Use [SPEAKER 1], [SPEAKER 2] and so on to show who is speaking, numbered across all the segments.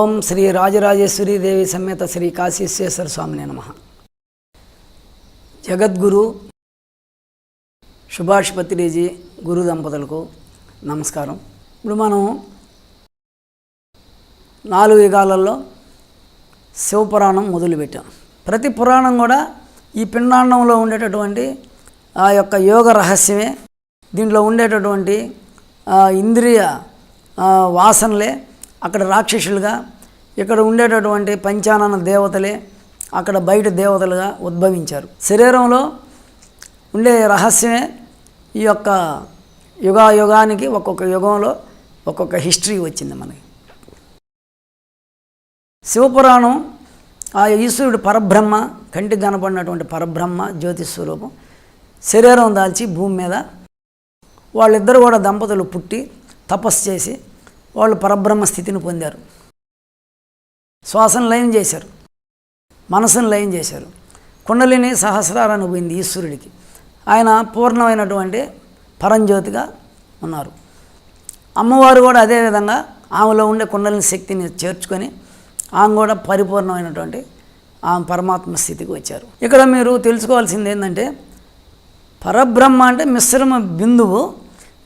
[SPEAKER 1] ఓం శ్రీ రాజరాజేశ్వరి దేవి సమేత శ్రీ కాశీ విశ్వేశ్వర స్వామినే నమః. జగద్గురు సుభాష్ పత్రిజీ గురు దంపతులకు నమస్కారం. ఇప్పుడు మనం 4 యుగాలలో శివపురాణం మొదలుపెట్టాం. ప్రతి పురాణం కూడా ఈ పిండాండంలో ఉండేటటువంటి ఆ యొక్క యోగ రహస్యమే, దీంట్లో ఉండేటటువంటి ఇంద్రియ వాసనలే అక్కడ రాక్షసులుగా, ఇక్కడ ఉండేటటువంటి పంచానన దేవతలే అక్కడ బయట దేవతలుగా ఉద్భవించారు. శరీరంలో ఉండే రహస్యమే ఈ యొక్క యుగానికి ఒక్కొక్క యుగంలో ఒక్కొక్క హిస్టరీ వచ్చింది మనకి. శివపురాణం ఆ ఈశ్వరుడు పరబ్రహ్మ, కంటికి కనపడినటువంటి పరబ్రహ్మ జ్యోతిస్వరూపం శరీరం దాల్చి భూమి మీద వాళ్ళిద్దరు కూడా దంపతులు పుట్టి తపస్సు చేసి వాళ్ళు పరబ్రహ్మ స్థితిని పొందారు. శ్వాసను లయం చేశారు, మనసును లయం చేశారు. కుండలిని సహస్రారాన్ని పోయింది ఈశ్వరుడికి. ఆయన పూర్ణమైనటువంటి పరంజ్యోతిగా ఉన్నారు. అమ్మవారు కూడా అదేవిధంగా ఆమెలో ఉండే కుండలిని శక్తిని చేర్చుకొని ఆమె కూడా పరిపూర్ణమైనటువంటి ఆమె పరమాత్మ స్థితికి వచ్చారు. ఇక్కడ మీరు తెలుసుకోవాల్సింది ఏంటంటే, పరబ్రహ్మ అంటే మిశ్రమ బిందువు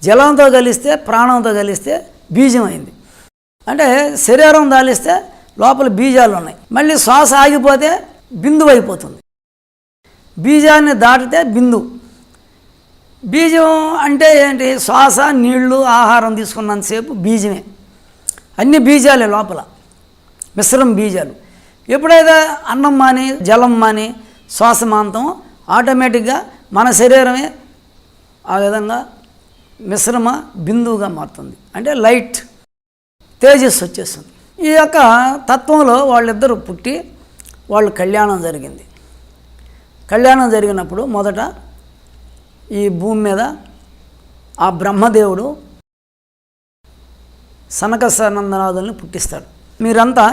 [SPEAKER 1] జలంతో కలిస్తే ప్రాణంతో కలిస్తే బీజం అయింది. అంటే శరీరం దాలిస్తే లోపల బీజాలు ఉన్నాయి. మళ్ళీ శ్వాస ఆగిపోతే బిందువు అయిపోతుంది. బీజాన్ని దాటితే బిందువు. బీజం అంటే ఏంటి? శ్వాస, నీళ్లు, ఆహారం తీసుకున్నంతసేపు బీజమే. అన్ని బీజాలే లోపల, మిశ్రమ బీజాలు. ఎప్పుడైతే అన్నం మాని జలం మాని శ్వాస మాంతం ఆటోమేటిక్గా మన శరీరమే ఆ విధంగా మిశ్రమ బిందువుగా మారుతుంది. అంటే లైట్ తేజస్సు వచ్చేస్తుంది. ఈ యొక్క తత్వంలో వాళ్ళిద్దరూ పుట్టి వాళ్ళు కళ్యాణం జరిగింది. కళ్యాణం జరిగినప్పుడు మొదట ఈ భూమి మీద ఆ బ్రహ్మదేవుడు సనక సనందనాథుల్ని పుట్టిస్తాడు. మీరంతా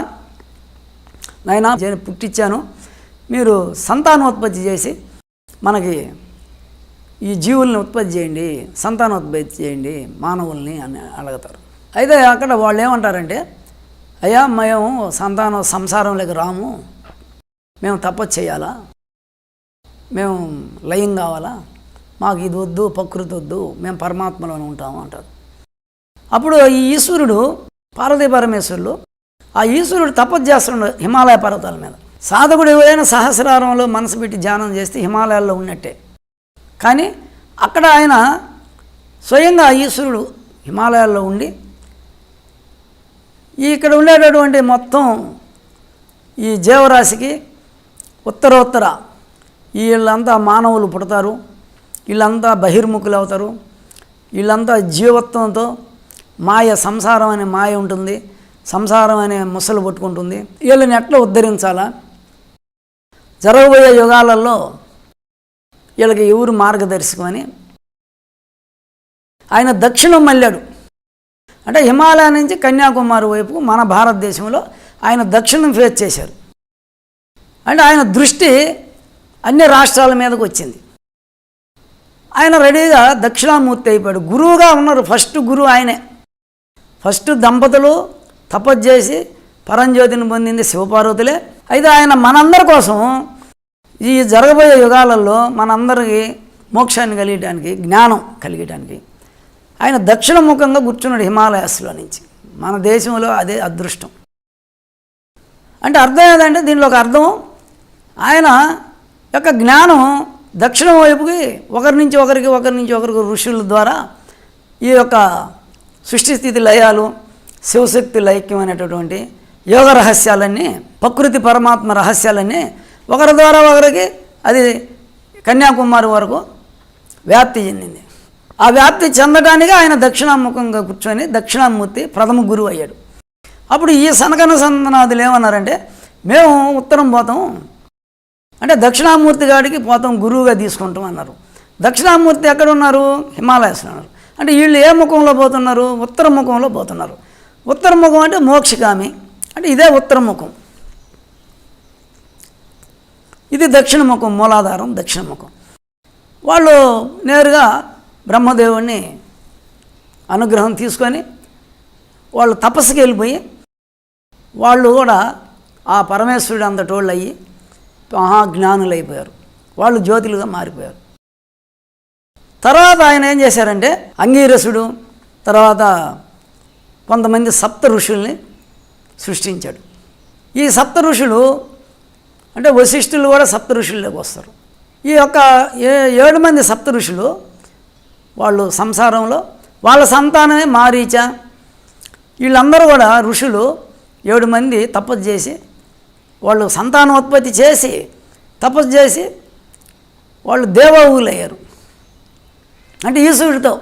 [SPEAKER 1] నాయనా పుట్టించాను, మీరు సంతానోత్పత్తి చేసి మనకి ఈ జీవుల్ని ఉత్పత్తి చేయండి, సంతానోత్పత్తి చేయండి మానవుల్ని అని అడుగుతారు. అయితే అక్కడ వాళ్ళు ఏమంటారంటే, అయ్యా మేము సంసారంలోకి రాము, మేము తపస్సు చేయాలా, మేము లయం కావాలా, మాకు ఇది వద్దు, ప్రకృతి వద్దు, మేము పరమాత్మలోనే ఉంటాము అంటారు. అప్పుడు ఈ ఈశ్వరుడు పార్వతీ పరమేశ్వరులు ఆ ఈశ్వరుడు తపస్సు చేస్తున్నాడు హిమాలయ పర్వతాల మీద. సాధకుడు ఎవరైనా సహస్రారంలో మనసు పెట్టి ధ్యానం చేస్తే హిమాలయాల్లో ఉన్నట్టే. కానీ అక్కడ ఆయన స్వయంగా ఈశ్వరుడు హిమాలయాల్లో ఉండి ఇక్కడ ఉండేటటువంటి మొత్తం ఈ జీవరాశికి ఉత్తరోత్తర వీళ్ళంతా మానవులు పుడతారు, వీళ్ళంతా బహిర్ముఖులు అవుతారు, వీళ్ళంతా జీవత్వంతో మాయ, సంసారం అనే మాయ ఉంటుంది, సంసారం అనే ముసలు పట్టుకుంటుంది. వీళ్ళని ఎట్లా ఉద్ధరించాలా, జరగబోయే యుగాలలో వీళ్ళకి ఎవరు మార్గదర్శకమని ఆయన దక్షిణం మళ్ళాడు. అంటే హిమాలయ నుంచి కన్యాకుమారి వైపు మన భారతదేశంలో ఆయన దక్షిణం ఫేస్ చేశారు. అంటే ఆయన దృష్టి అన్ని రాష్ట్రాల మీదకి వచ్చింది. ఆయన రెడీగా దక్షిణామూర్తి అయిపోయాడు. గురువుగా ఉన్నారు. ఫస్ట్ గురువు ఆయనే. ఫస్ట్ దంపతులు తపస్సు చేసి పరంజ్యోతిని పొందింది శివపార్వతులే. అయితే ఆయన మనందరి కోసం ఈ జరగబోయే యుగాలలో మనందరికీ మోక్షాన్ని కలిగటానికి, జ్ఞానం కలిగటానికి ఆయన దక్షిణముఖంగా కూర్చున్నాడు హిమాలయాస్లో నుంచి. మన దేశంలో అదే అదృష్టం. అంటే అర్థం ఏదంటే, దీనిలో ఒక అర్థం, ఆయన యొక్క జ్ఞానం దక్షిణం వైపుకి ఒకరి నుంచి ఒకరికి ఋషుల ద్వారా ఈ యొక్క సృష్టి స్థితి లయాలు, శివశక్తి లైక్యం అనేటటువంటి యోగ రహస్యాలన్నీ, ప్రకృతి పరమాత్మ రహస్యాలన్నీ ఒకరి ద్వారా ఒకరికి అది కన్యాకుమారి వరకు వ్యాప్తి చెందింది. ఆ వ్యాప్తి చెందడానికి ఆయన దక్షిణాముఖంగా కూర్చొని దక్షిణామూర్తి ప్రథమ గురువు అయ్యాడు. అప్పుడు ఈ సనకన సందనాథులు ఏమన్నారంటే, మేము ఉత్తరం పోతాం, అంటే దక్షిణామూర్తి గాడికి పోతాం, గురువుగా తీసుకుంటాం అన్నారు. దక్షిణామూర్తి ఎక్కడ ఉన్నారు? హిమాలయాస్లో ఉన్నారు. అంటే వీళ్ళు ఏ ముఖంలో పోతున్నారు? ఉత్తర ముఖంలో పోతున్నారు. ఉత్తర ముఖం అంటే మోక్షగామి, అంటే ఇదే ఉత్తర ముఖం. ఇది దక్షిణ ముఖం, మూలాధారం దక్షిణ ముఖం. వాళ్ళు నేరుగా బ్రహ్మదేవుణ్ణి అనుగ్రహం తీసుకొని వాళ్ళు తపస్సుకి వెళ్ళిపోయి వాళ్ళు కూడా ఆ పరమేశ్వరుడు అంతటోళ్ళు అయ్యి మహాజ్ఞానులు అయిపోయారు. వాళ్ళు జ్యోతులుగా మారిపోయారు. తర్వాత ఆయన ఏం చేశారంటే అంగీరసుడు తర్వాత కొంతమంది సప్త ఋషుల్ని సృష్టించాడు. ఈ సప్త ఋషులు అంటే వశిష్ఠులు కూడా సప్త ఋషుల్లోకి వస్తారు. ఈ యొక్క 7 మంది సప్త ఋషులు వాళ్ళు సంసారంలో వాళ్ళ సంతానమే మారీచ, వీళ్ళందరూ కూడా ఋషులు 7 మంది తపస్సు చేసి వాళ్ళు సంతానోత్పత్తి చేసి తపస్సు చేసి వాళ్ళు దేవవులయ్యారు. అంటే ఈశ్వరుడితో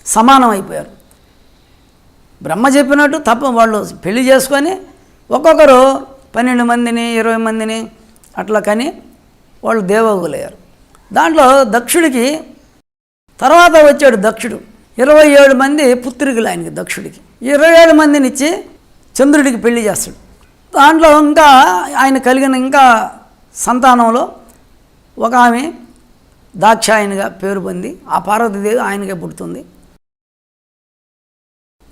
[SPEAKER 1] సమానం అయిపోయారు. బ్రహ్మ చెప్పినట్టు వాళ్ళు పెళ్లి చేసుకొని ఒక్కొక్కరు 12 మందిని 20 మందిని అట్లా కని వాళ్ళు దేవవులయ్యారు. దాంట్లో దక్షుడికి తర్వాత వచ్చాడు దక్షుడు. 27 మంది పుత్రికలు ఆయనకి దక్షుడికి. 27 మందిని ఇచ్చి చంద్రుడికి పెళ్లి చేస్తాడు. దాంట్లో ఇంకా ఆయన కలిగిన ఇంకా సంతానంలో ఒక ఆమె దాక్షాయనిగా పేరు పొంది ఆ పార్వతీదేవి ఆయనకే పుడుతుంది.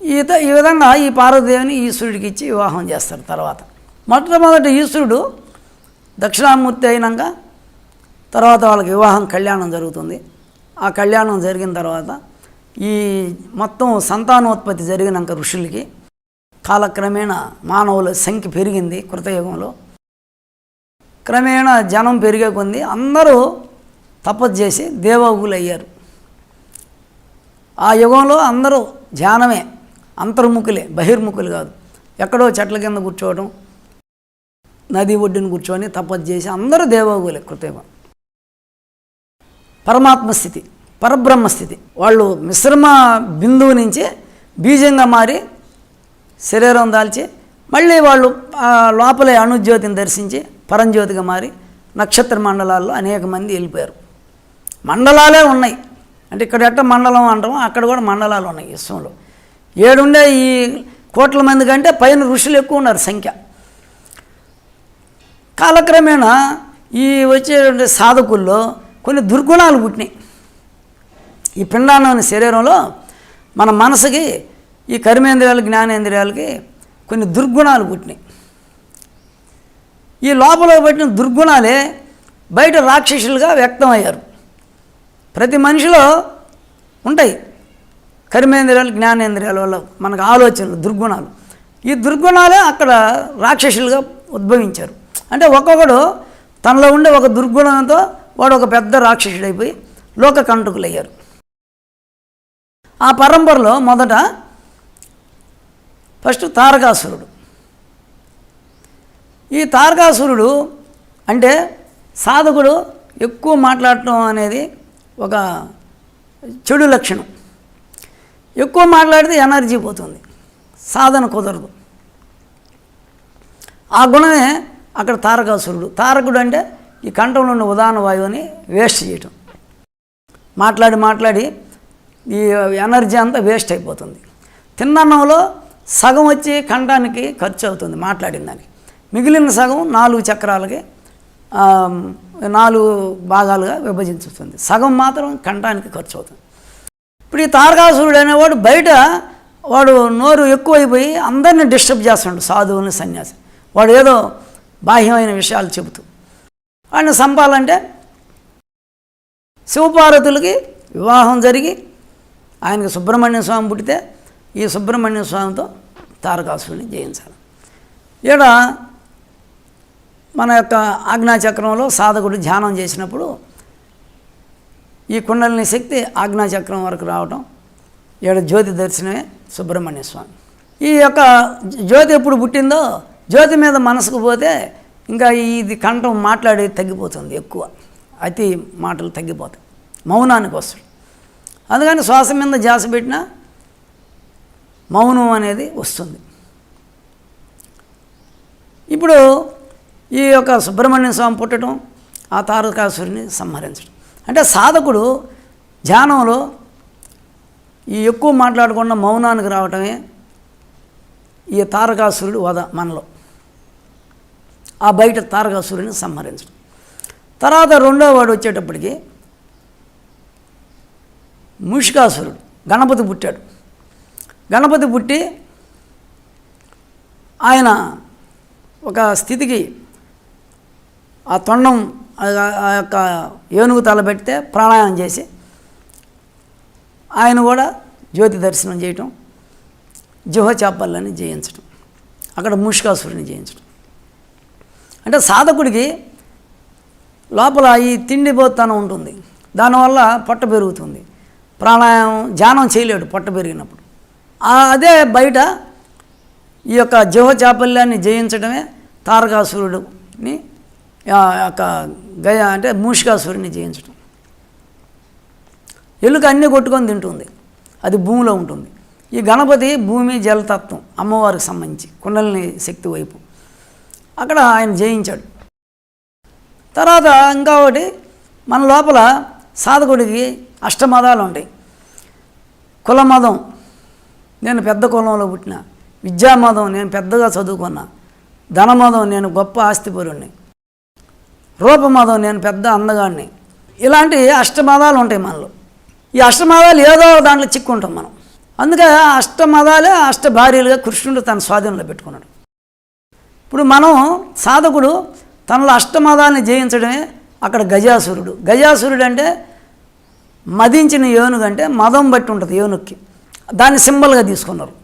[SPEAKER 1] ఈ విధంగా ఈ పార్వతీదేవిని ఈశ్వరుడికి ఇచ్చి వివాహం చేస్తారు. తర్వాత మొట్టమొదటి ఈశ్వరుడు దక్షిణామూర్తి అయినాక తర్వాత వాళ్ళకి వివాహం కళ్యాణం జరుగుతుంది. ఆ కళ్యాణం జరిగిన తర్వాత ఈ మొత్తం సంతానోత్పత్తి జరిగినాక ఋషులకి కాలక్రమేణా మానవుల సంఖ్య పెరిగింది. కృతయుగంలో క్రమేణా జనం పెరిగే కొంది అందరూ తపస్సు చేసి దేవగులు అయ్యారు. ఆ యుగంలో అందరూ ధ్యానమే, అంతర్ముఖులే, బహిర్ముఖులు కాదు. ఎక్కడో చెట్ల కింద కూర్చోవడం, నది ఒడ్డున కూర్చొని తపస్సు చేసి అందరూ దేవగులే. కృతయుగం పరమాత్మ స్థితి, పరబ్రహ్మ స్థితి. వాళ్ళు మిశ్రమ బిందువు నుంచి బీజంగా మారి శరీరం దాల్చి మళ్ళీ వాళ్ళు లోపలే అణుజ్యోతిని దర్శించి పరంజ్యోతిగా మారి నక్షత్ర మండలాల్లో అనేక మంది వెళ్ళిపోయారు. మండలాలే ఉన్నాయి. అంటే ఇక్కడ ఎట్ట మండలం అంటామో అక్కడ కూడా మండలాలు ఉన్నాయి. విశ్వంలో 7 ఉండే ఈ కోట్ల మంది కంటే పైన ఋషులు ఎక్కువ ఉన్నారు సంఖ్య. కాలక్రమేణా ఈ వచ్చే సాధకుల్లో కొన్ని దుర్గుణాలు పుట్టినాయి. ఈ పిండాన్న శరీరంలో మన మనసుకి ఈ కర్మేంద్రియాలు జ్ఞానేంద్రియాలకి కొన్ని దుర్గుణాలు పుట్టినాయి. ఈ లోపల పెట్టిన దుర్గుణాలే బయట రాక్షసులుగా వ్యక్తమయ్యారు. ప్రతి మనిషిలో ఉంటాయి కర్మేంద్రియాలు జ్ఞానేంద్రియాల వల్ల మనకు ఆలోచనలు దుర్గుణాలు. ఈ దుర్గుణాలే అక్కడ రాక్షసులుగా ఉద్భవించారు. అంటే ఒక్కొక్కడు తనలో ఉండే ఒక దుర్గుణంతో వాడు ఒక పెద్ద రాక్షసుడైపోయి లోక కంటకులయ్యారు. ఆ పరంపరలో మొదట ఫస్ట్ తారకాసురుడు. ఈ తారకాసురుడు అంటే సాధకుడు ఎక్కువ మాట్లాడటం అనేది ఒక చెడు లక్షణం. ఎక్కువ మాట్లాడితే ఎనర్జీ పోతుంది, సాధన కుదరదు. ఆ గుణమే అక్కడ తారకాసురుడు. తారకుడు అంటే ఈ కంఠంలో ఉన్న ఉదాహరణ వాయువుని వేస్ట్ చేయటం. మాట్లాడి ఈ ఎనర్జీ అంతా వేస్ట్ అయిపోతుంది. తిన్నన్నంలో సగం వచ్చి కంఠానికి ఖర్చు అవుతుంది మాట్లాడిన దానికి. మిగిలిన సగం 4 చక్రాలకి 4 భాగాలుగా విభజించుతుంది. సగం మాత్రం కంఠానికి ఖర్చు అవుతుంది. ఇప్పుడు ఈ తారకాసురుడు అనేవాడు బయట వాడు నోరు ఎక్కువైపోయి అందరినీ డిస్టర్బ్ చేస్తున్నాడు. సాధువుని సన్యాసి వాడు ఏదో బాహ్యమైన విషయాలు చెబుతూ వాడిని చంపాలంటే శివపార్వతులకి వివాహం జరిగి ఆయనకి సుబ్రహ్మణ్య స్వామి పుట్టితే ఈ సుబ్రహ్మణ్య స్వామితో తారకాసురుడిని జయించాలి. ఈడ మన యొక్క ఆజ్ఞాచక్రంలో సాధకుడు ధ్యానం చేసినప్పుడు ఈ కుండలిని శక్తి ఆజ్ఞాచక్రం వరకు రావడం, ఈడ జ్యోతి దర్శనమే సుబ్రహ్మణ్య స్వామి. ఈ యొక్క జ్యోతి ఎప్పుడు పుట్టిందో జ్యోతి మీద మనసుకు పోతే ఇంకా ఇది కంఠం మాట్లాడేది తగ్గిపోతుంది. ఎక్కువ అతి మాటలు తగ్గిపోతాయి, మౌనానికి వస్తుంది. అందుకని శ్వాస మీద ధ్యాస పెట్టినా మౌనం అనేది వస్తుంది. ఇప్పుడు ఈ యొక్క సుబ్రహ్మణ్య స్వామి పుట్టడం, ఆ తారకాసురుని సంహరించడం అంటే సాధకుడు ధ్యానంలో ఈ ఎక్కువ మాట్లాడకుండా మౌనానికి రావటమే ఈ తారకాసురుడు వధ మనలో. ఆ బయట తారకాసురుని సంహరించడం. తర్వాత రెండో వాడు వచ్చేటప్పటికి మూషికాసురుడు. గణపతి పుట్టాడు. గణపతి పుట్టి ఆయన ఒక స్థితికి ఆ తొండం ఆ యొక్క ఏనుగు తలబెడితే ప్రాణాయామం చేసి ఆయన కూడా జ్యోతి దర్శనం చేయటం, జిహ్వచాపల్లని జయించటం, అక్కడ మూషికాసురుని జయించడం. అంటే సాధకుడికి లోపల ఈ తిండిపోతనం ఉంటుంది, దానివల్ల పొట్ట పెరుగుతుంది, ప్రాణాయామం ధ్యానం చేయలేడు పొట్ట పెరిగినప్పుడు. అదే బయట ఈ యొక్క జిహ్వచాపల్యాన్ని జయించడమే తారకాసురుడిని యొక్క అంటే మూషికాసురుని జయించడం. ఎలుక అన్నీ కొట్టుకొని తింటుంది, అది భూమిలో ఉంటుంది. ఈ గణపతి భూమి జలతత్వం, అమ్మవారికి సంబంధించి కుండలిని శక్తి వైపు, అక్కడ ఆయన జయించాడు. తర్వాత ఇంకా ఒకటి, మన లోపల సాధకుడికి అష్టమదాలు ఉంటాయి. కులమదం, నేను పెద్ద కులంలో పుట్టిన. విద్యామదం, నేను పెద్దగా చదువుకున్నా. ధనమదం, నేను గొప్ప ఆస్తిపరుణ్ణి. రూపమదం, నేను పెద్ద అందగాడిని. ఇలాంటి అష్టమదాలు ఉంటాయి మనలో. ఈ అష్టమదాలు ఏదో దాంట్లో చిక్కుంటాం మనం. అందుకే అష్టమదాలే అష్టభార్యలుగా కృష్ణుడు తన స్వాధీనంలో పెట్టుకున్నాడు. ఇప్పుడు మనం సాధకుడు తనలో అష్టమదాన్ని జయించడమే అక్కడ గజాసురుడు. గజాసురుడు అంటే మదించిన ఏనుగు, అంటే మదం బట్టి ఉంటుంది ఏనుగుకి, దాన్ని సింబల్గా తీసుకున్నారు.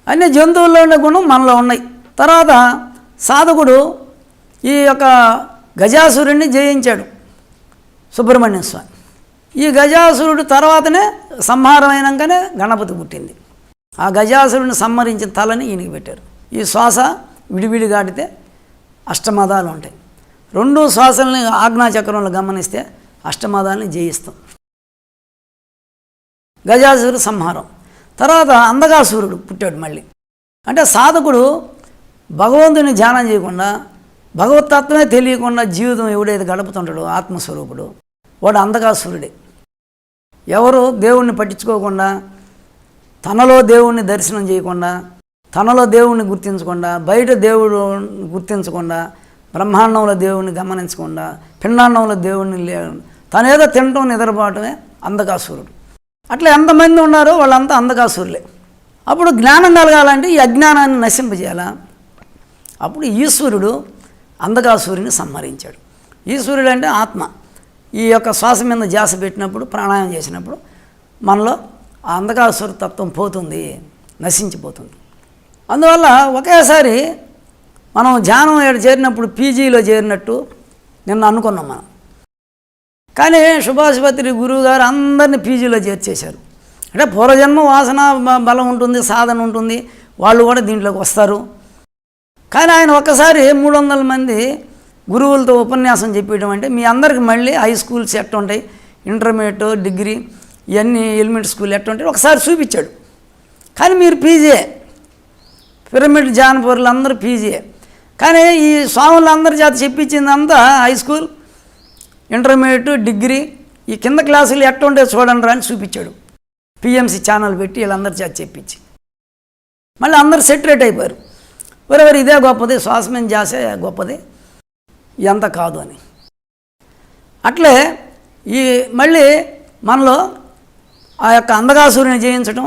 [SPEAKER 1] అన్ని జంతువుల్లో ఉండే గుణం మనలో ఉన్నాయి. తర్వాత సాధకుడు ఈ యొక్క గజాసురుడిని జయించాడు సుబ్రహ్మణ్య స్వామి. ఈ గజాసురుడు తర్వాతనే సంహారమైనాకనే గణపతి పుట్టింది. ఆ గజాసురుడిని సంహరించిన తలని ఈయనకి పెట్టారు. ఈ శ్వాస విడివిడి దాటితే అష్టమదాలు ఉంటాయి. రెండు శ్వాసల్ని ఆజ్ఞాచక్రంలో గమనిస్తే అష్టమదాలని జయిస్తాం. గజాసురుడు సంహారం. తర్వాత అంధకాసురుడు పుట్టాడు మళ్ళీ. అంటే సాధకుడు భగవంతుని ధ్యానం చేయకుండా, భగవతత్వమే తెలియకుండా జీవితం ఎవడైతే గడుపుతుంటాడో ఆత్మస్వరూపుడు, వాడు అంధకాసురుడే. ఎవరు దేవుణ్ణి పట్టించుకోకుండా, తనలో దేవుణ్ణి దర్శనం చేయకుండా, తనలో దేవుణ్ణి గుర్తించకుండా, బయట దేవుడు గుర్తించకుండా, బ్రహ్మాండంలో దేవుణ్ణి గమనించకుండా, పిండాండంలో దేవుణ్ణి తనేదో తినటం నిద్రపోవటమే అంధకాసురుడు. అట్లా ఎంతమంది ఉన్నారో వాళ్ళంతా అంధకాసురులే. అప్పుడు జ్ఞానం కలగాలంటే ఈ అజ్ఞానాన్ని నశింపజేయాలా. అప్పుడు ఈశ్వరుడు అంధకాసురుని సంహరించాడు. ఈశ్వరుడు అంటే ఆత్మ. ఈ యొక్క శ్వాస మీద ధ్యాస పెట్టినప్పుడు, ప్రాణాయామం చేసినప్పుడు మనలో ఆ అంధకాసుర తత్వం పోతుంది, నశించిపోతుంది. అందువల్ల ఒకేసారి మనం ధ్యానం చేరినప్పుడు పీజీలో చేరినట్టు నిన్న అనుకున్నాం మనం. కానీ సుభాషిపత్రి గురువు గారు అందరినీ పీజీలో చేర్చేశారు. అంటే పూర్వజన్మ వాసన బలం ఉంటుంది, సాధన ఉంటుంది, వాళ్ళు కూడా దీంట్లోకి వస్తారు. కానీ ఆయన ఒక్కసారి 300 మంది గురువులతో ఉపన్యాసం చెప్పడం అంటే, మీ అందరికి మళ్ళీ హై స్కూల్స్ ఎట్ట ఉంటాయి, ఇంటర్మీడియట్, డిగ్రీ, ఇవన్నీ ఎలిమెంటరీ స్కూల్ ఎట్ట ఉంటాయి ఒకసారి చూపించాడు. కానీ మీరు పీజీయే, పిరమిడ్ జానపూర్లు అందరూ పీజీయే. కానీ ఈ స్వాములందరి చేత చెప్పించిందంతా హై స్కూల్, ఇంటర్మీడియట్, డిగ్రీ, ఈ కింద క్లాసులు ఎట్ట ఉంటే చూడండి రా అని చూపించాడు. పిఎంసి ఛానల్ పెట్టి వీళ్ళందరి చేత చెప్పించి మళ్ళీ అందరూ సెటరేట్ అయిపోయారు. ఎవరెవరు ఇదే గొప్పది, శ్వాసమైన జాసే గొప్పది, ఎంత కాదు అని. అట్లే ఈ మళ్ళీ మనలో ఆ యొక్క అంధకాసురుని జయించడం.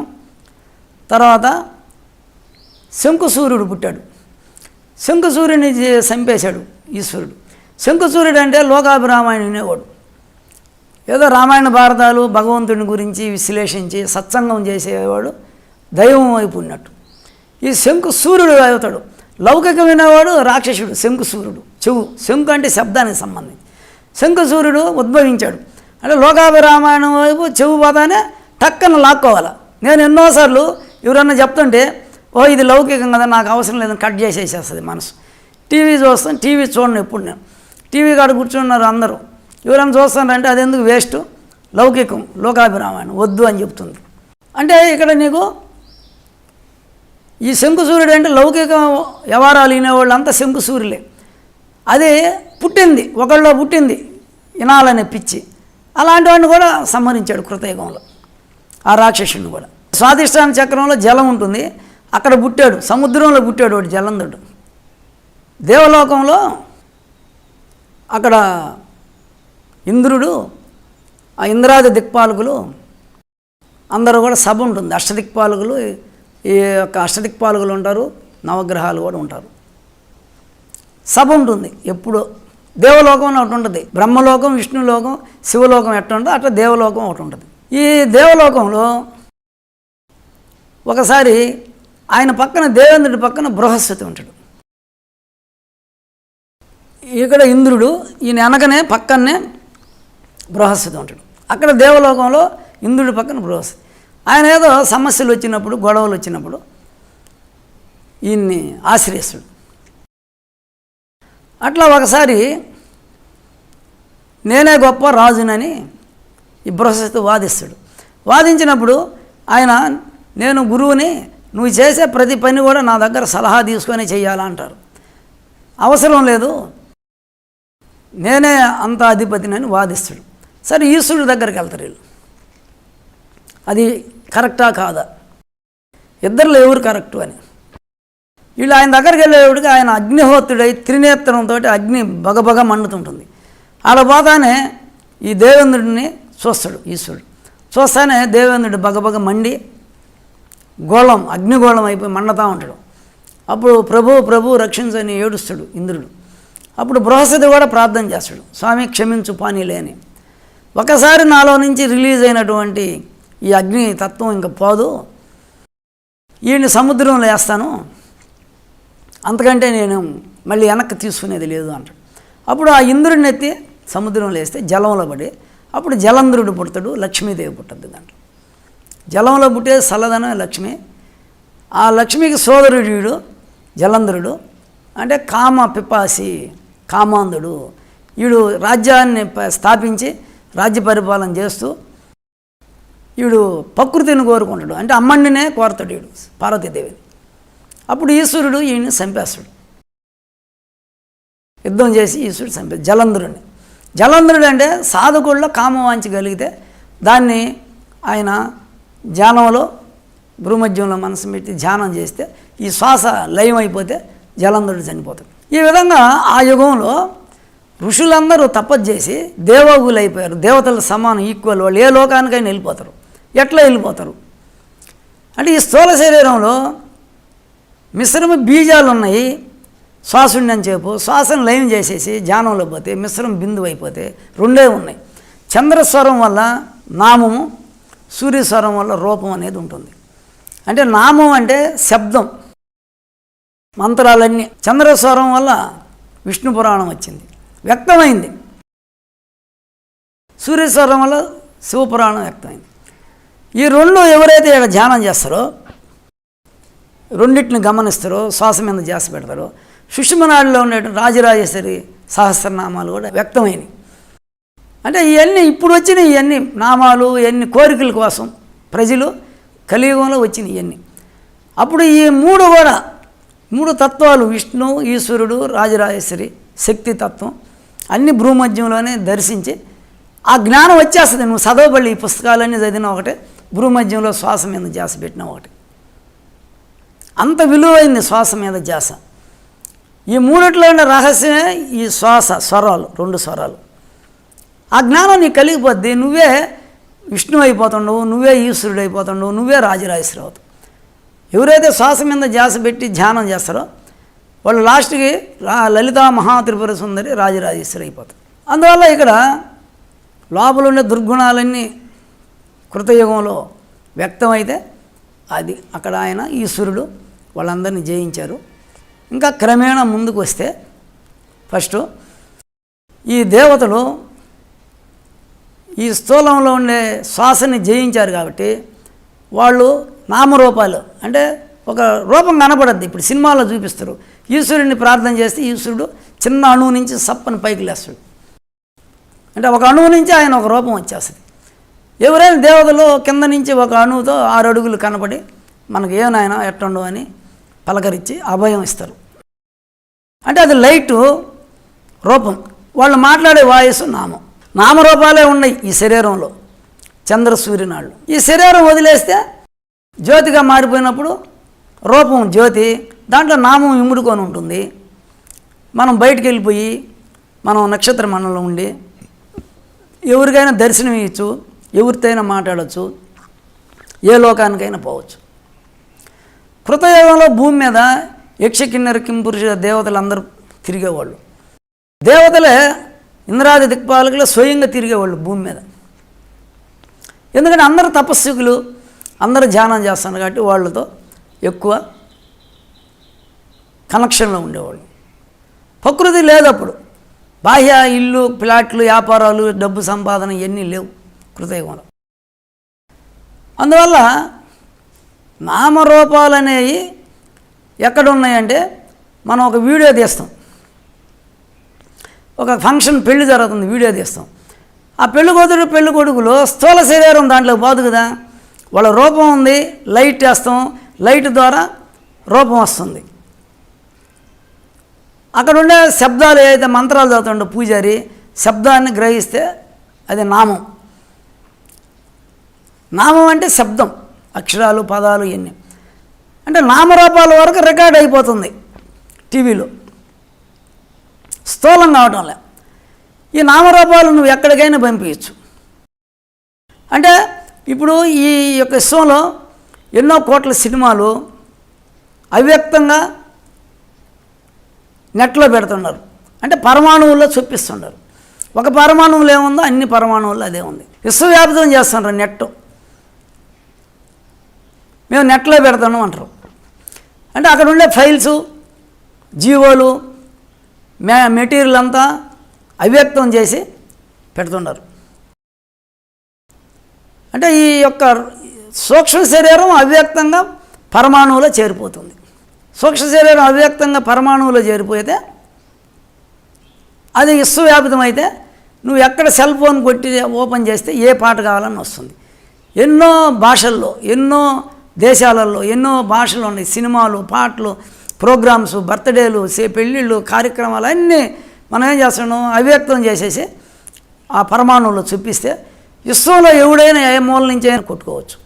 [SPEAKER 1] తర్వాత శంకుసూర్యుడు పుట్టాడు. శంకుసూర్యుని చంపేశాడు ఈశ్వరుడు. శంకుసూర్యుడు అంటే లోకాభిరామాయణ అనేవాడు. ఏదో రామాయణ భారతాలు భగవంతుని గురించి విశ్లేషించి సత్సంగం చేసేవాడు దైవం వైపు ఉన్నట్టు. ఈ శంకుసూర్యుడు అవుతాడు. లౌకికం వినేవాడు రాక్షసుడు శంకుసూర్యుడు. శంకు అంటే శబ్దానికి సంబంధించి శంకుసూర్యుడు ఉద్భవించాడు. అంటే లోకాభిరామాయణం వైపు చెవు పోతానే టక్కన లాక్కోవాలి. నేను ఎన్నోసార్లు ఎవరన్నా చెప్తుంటే, ఓ ఇది లౌకికం కదా, నాకు అవసరం లేదని కట్ చేసేసేస్తుంది మనసు. టీవీ చూస్తాను, టీవీ చూడండి ఎప్పుడు. నేను టీవీ కాడ కూర్చున్నారు అందరూ, ఎవరైనా చూస్తానంటే అది ఎందుకు వేస్ట్, లౌకికం లోకాభిరామాయణం వద్దు అని చెప్తుంది. అంటే ఇక్కడ నీకు ఈ శంకుసూర్యుడు అంటే లౌకిక వ్యవహారాలు వినేవాళ్ళు అంతా శంకుసూర్యులే. అది పుట్టింది, ఒకళ్ళలో పుట్టింది వినాలనే పిచ్చి. అలాంటి వాడిని కూడా సంహరించాడు కృతయుగంలో, ఆ రాక్షసుని కూడా. స్వాధిష్టాన చక్రంలో జలం ఉంటుంది, అక్కడ పుట్టాడు, సముద్రంలో పుట్టాడు వాడు జలంధరుడు. దేవలోకంలో అక్కడ ఇంద్రుడు, ఆ ఇంద్రాది దిక్పాలకులు అందరూ కూడా సభ ఉంటుంది. అష్టదిక్పాలకులు, ఈ యొక్క అష్టదిక్పాలకులు ఉంటారు, నవగ్రహాలు కూడా ఉంటారు. సభ ఉంటుంది ఎప్పుడో. దేవలోకం అని ఒకటి ఉంటుంది. బ్రహ్మలోకం, విష్ణులోకం, శివలోకం ఎట్లా ఉంటుందో అట్లా దేవలోకం ఒకటి ఉంటుంది. ఈ దేవలోకంలో ఒకసారి ఆయన పక్కన, దేవేంద్రుడి పక్కన బృహస్పతి ఉంటాడు. ఇక్కడ ఇంద్రుడు, ఈయన వెనకనే పక్కనే బృహస్పతి ఉంటాడు. అక్కడ దేవలోకంలో ఇంద్రుడి పక్కన బృహస్పతి. ఆయన ఏదో సమస్యలు వచ్చినప్పుడు, గొడవలు వచ్చినప్పుడు ఈయన్ని ఆశ్రయిస్తాడు. అట్లా ఒకసారి నేనే గొప్ప రాజునని ఈ బృహస్పతి వాదిస్తాడు. వాదించినప్పుడు ఆయన, నేను గురువుని, నువ్వు చేసే ప్రతి పని కూడా నా దగ్గర సలహా తీసుకొని చెయ్యాలంటారు. అవసరం లేదు, నేనే అంత అధిపతినని వాదిస్తాడు. సరే ఈశ్వరుడి దగ్గరికి వెళ్తారు వీళ్ళు. అది కరెక్టా కాదా, ఇద్దరిలో ఎవరు కరెక్టు అని. వీళ్ళు ఆయన దగ్గరికి వెళ్ళేవాడికి ఆయన అగ్నిహోత్రుడై త్రినేత్రంతో అగ్ని బగబగ మండుతుంటుంది. అలా పోతానే ఈ దేవేంద్రుడిని చూస్తాడు ఈశ్వరుడు. చూస్తానే దేవేంద్రుడు బగబగ మండి గోళం, అగ్నిగోళం అయిపోయి మండతా ఉంటాడు. అప్పుడు ప్రభు ప్రభు రక్షించని ఏడుస్తాడు ఇంద్రుడు. అప్పుడు బృహస్పతి కూడా ప్రార్థన చేస్తాడు, స్వామి క్షమించు పానీలే అని. ఒకసారి నాలో నుంచి రిలీజ్ అయినటువంటి ఈ అగ్ని తత్వం ఇంకా పోదు, ఈయన్ని సముద్రంలో వేస్తాను, అంతకంటే నేను మళ్ళీ వెనక్కి తీసుకునేది లేదు అంటాడు. అప్పుడు ఆ ఇంద్రుడిని ఎత్తి సముద్రంలో వేస్తే జలంలో పడి, అప్పుడు జలంధ్రుడు పుడతాడు, లక్ష్మీదేవి పుట్టద్దు. దాంట్లో జలంలో పుట్టే చల్లదనం లక్ష్మి. ఆ లక్ష్మికి సోదరుడు వీడు జలంధ్రుడు. అంటే కామ పిపాసి, కామాంధుడు. వీడు రాజ్యాన్ని స్థాపించి రాజ్య పరిపాలన చేస్తూ వీడు ప్రకృతిని కోరుకుంటాడు. అంటే అమ్మడినే కోరతాడు వీడు, పార్వతీదేవిని. అప్పుడు ఈశ్వరుడు ఈయన్ని చంపేస్తాడు. యుద్ధం చేసి ఈశ్వరుడు చంపేస్తాడు జలంధ్రుడిని. జలంధ్రుడు అంటే సాధకుల్లో కామవాంఛ కలిగితే దాన్ని ఆయన ధ్యానంలో భూమధ్యంలో మనసు పెట్టి ధ్యానం చేస్తే ఈ శ్వాస లయం అయిపోతే జలంధ్రుడు చనిపోతాడు. ఈ విధంగా ఆ యుగంలో ఋషులందరూ తపస్సు చేసి దేవగులు అయిపోయారు. దేవతల సమానం, ఈక్వల్. వాళ్ళు ఏ లోకానికైనా వెళ్ళిపోతారు. ఎట్లా వెళ్ళిపోతారు అంటే ఈ స్థూల శరీరంలో మిశ్రమ బీజాలు ఉన్నాయి. శ్వాసుడిని అని చెప్పు, శ్వాసను లయం చేసేసి ధ్యానంలో పోతే మిశ్రమ బిందువు అయిపోతే రెండే ఉన్నాయి. చంద్రస్వరం వల్ల నామము, సూర్యస్వరం వల్ల రూపం అనేది ఉంటుంది. అంటే నామం అంటే శబ్దం, మంత్రాలన్నీ. చంద్రస్వరం వల్ల విష్ణు పురాణం వచ్చింది, వ్యక్తమైంది. సూర్యస్వరం వల్ల శివపురాణం వ్యక్తమైంది. ఈ రెండు ఎవరైతే ఇక్కడ ధ్యానం చేస్తారో, రెండింటిని గమనిస్తారో, శ్వాస మీద ధ్యాస పెడతారో, సుషుమ్నాడిలో ఉండేటువంటి రాజరాజేశ్వరి సహస్రనామాలు కూడా వ్యక్తమైనవి. అంటే ఇవన్నీ ఇప్పుడు వచ్చిన ఇవన్నీ నామాలు, ఇవన్నీ కోరికల కోసం ప్రజలు కలియుగంలో వచ్చినాయి ఇవన్నీ. అప్పుడు ఈ మూడు కూడా, మూడు తత్వాలు, విష్ణు, ఈశ్వరుడు, రాజరాజేశ్వరి, శక్తి తత్వం అన్ని భూమధ్యంలోనే దర్శించి ఆ జ్ఞానం వచ్చేస్తుంది. నువ్వు చదవబడి ఈ పుస్తకాలన్నీ చదివిన ఒకటే, భూమధ్యంలో శ్వాస మీద ధ్యాస పెట్టిన ఒకటి. అంత విలువైంది శ్వాస మీద ధ్యాస. ఈ మూడిట్లో ఉండే రహస్యమే ఈ శ్వాస, స్వరాలు, రెండు స్వరాలు. ఆ జ్ఞానం నీకు కలిగిపోద్ది. నువ్వే విష్ణు అయిపోతుండవు, నువ్వే ఈశ్వరుడు అయిపోతుండవు, నువ్వే రాజరాజేశ్వరి అవుతావు. ఎవరైతే శ్వాస మీద ధ్యాస పెట్టి ధ్యానం చేస్తారో వాళ్ళు లాస్ట్కి లలితా మహాత్రిపుర సుందరి రాజరాజేశ్వరి అయిపోతారు. అందువల్ల ఇక్కడ లోపల ఉండే దుర్గుణాలన్నీ కృతయుగంలో వ్యక్తమైతే అది అక్కడ ఆయన ఈశ్వరుడు వాళ్ళందరినీ జయించారు. ఇంకా క్రమేణా ముందుకు వస్తే ఫస్ట్ ఈ దేవతలు ఈ స్థూలంలో ఉండే శ్వాసని జయించారు కాబట్టి వాళ్ళు నామరూపాలు, అంటే ఒక రూపం కనపడద్దు. ఇప్పుడు సినిమాలో చూపిస్తారు, ఈశ్వరుడిని ప్రార్థన చేస్తే ఈశ్వరుడు చిన్న అణువు నుంచి సప్పని పైకి లేస్తాడు. అంటే ఒక అణువు నుంచి ఆయన ఒక రూపం వచ్చేస్తుంది. ఎవరైనా దేవతలు కింద నుంచి ఒక అణువుతో 6 అడుగులు కనపడి మనకు ఏనాయనా ఎట్టుండో అని పలకరించి అభయం ఇస్తారు. అంటే అది లైటు రూపం. వాళ్ళు మాట్లాడే వాయిస్ నామం. నామరూపాలే ఉన్నాయి ఈ శరీరంలో, చంద్ర సూర్యనాళ్ళు. ఈ శరీరం వదిలేస్తే జ్యోతిగా మారిపోయినప్పుడు రూపం జ్యోతి, దాంట్లో నామం ఇముడుకొని ఉంటుంది. మనం బయటికి వెళ్ళిపోయి మనం నక్షత్ర మండలంలో ఉండి ఎవరికైనా దర్శనం ఇవ్వచ్చు, ఎవరితోనైనా మాట్లాడవచ్చు, ఏ లోకానికైనా పోవచ్చు. కృతయుగంలో భూమి మీద యక్ష కిన్నెర కింపురుష దేవతలు అందరూ తిరిగేవాళ్ళు. దేవతలే ఇంద్రాది దిక్పాలకులు స్వయంగా తిరిగేవాళ్ళు భూమి మీద. ఎందుకంటే అందరూ తపస్సుకులు, అందరూ ధ్యానం చేస్తున్నారు కాబట్టి వాళ్ళతో ఎక్కువ కనెక్షన్లో ఉండేవాళ్ళు. ప్రకృతి లేదు అప్పుడు. బాహ్య ఇల్లు, ప్లాట్లు, వ్యాపారాలు, డబ్బు సంపాదన ఇవన్నీ లేవు కృతయుగంలో. అందువల్ల నామరూపాలు అనేవి ఎక్కడున్నాయంటే, మనం ఒక వీడియో తీస్తాం, ఒక ఫంక్షన్ పెళ్లి జరుగుతుంది, వీడియో తీస్తాం. ఆ పెళ్లి కూతురు పెళ్లి కొడుకులు స్థూల శరీరం దాంట్లో పోదు కదా, వాళ్ళ రూపం ఉంది, లైట్ వేస్తాం, లైట్ ద్వారా రూపం వస్తుంది. అక్కడ ఉండే శబ్దాలు ఏదైతే మంత్రాలు చదువుతుండో పూజారి, శబ్దాన్ని గ్రహిస్తే అది నామం. నామం అంటే శబ్దం, అక్షరాలు, పదాలు ఇవన్నీ. అంటే నామరూపాల వరకు రికార్డ్ అయిపోతుంది టీవీలో, స్థూలం కావటంలే. ఈ నామరూపాలు నువ్వు ఎక్కడికైనా పంపించచ్చు. అంటే ఇప్పుడు ఈ యొక్క విశ్వంలో ఎన్నో కోట్ల సినిమాలు అవ్యక్తంగా నెట్లో పెడుతున్నారు. అంటే పరమాణువుల్లో చూపిస్తున్నారు. ఒక పరమాణువులు ఏముందో అన్ని పరమాణువుల్లో అదే ఉంది. విశ్వవ్యాప్తం చేస్తున్నారు నెట్. మేము నెట్లో పెడతాను అంటారు. అంటే అక్కడ ఉండే ఫైల్స్, జీవోలు, మెటీరియల్ అంతా అవ్యక్తం చేసి పెడుతున్నారు. అంటే ఈ యొక్క సూక్ష్మ శరీరం అవ్యక్తంగా పరమాణువులో చేరిపోతుంది. సూక్ష్మ శరీరం అవ్యక్తంగా పరమాణువులో చేరిపోతే అది విశ్వవ్యాపితం అయితే నువ్వు ఎక్కడ సెల్ ఫోన్ కొట్టి ఓపెన్ చేస్తే ఏ పాట కావాలని వస్తుంది. ఎన్నో భాషల్లో, ఎన్నో దేశాలలో ఎన్నో భాషలు ఉన్నాయి. సినిమాలు, పాటలు, ప్రోగ్రామ్స్, బర్త్డేలు, పెళ్ళిళ్ళు, కార్యక్రమాలు అన్నీ మనం ఏం చేస్తున్నాం, అవ్యక్తం చేసేసి ఆ పరమాణువులో చూపిస్తే విశ్వంలో ఎవడైనా ఏ మూల నుంచి అయినా కొట్టుకోవచ్చు.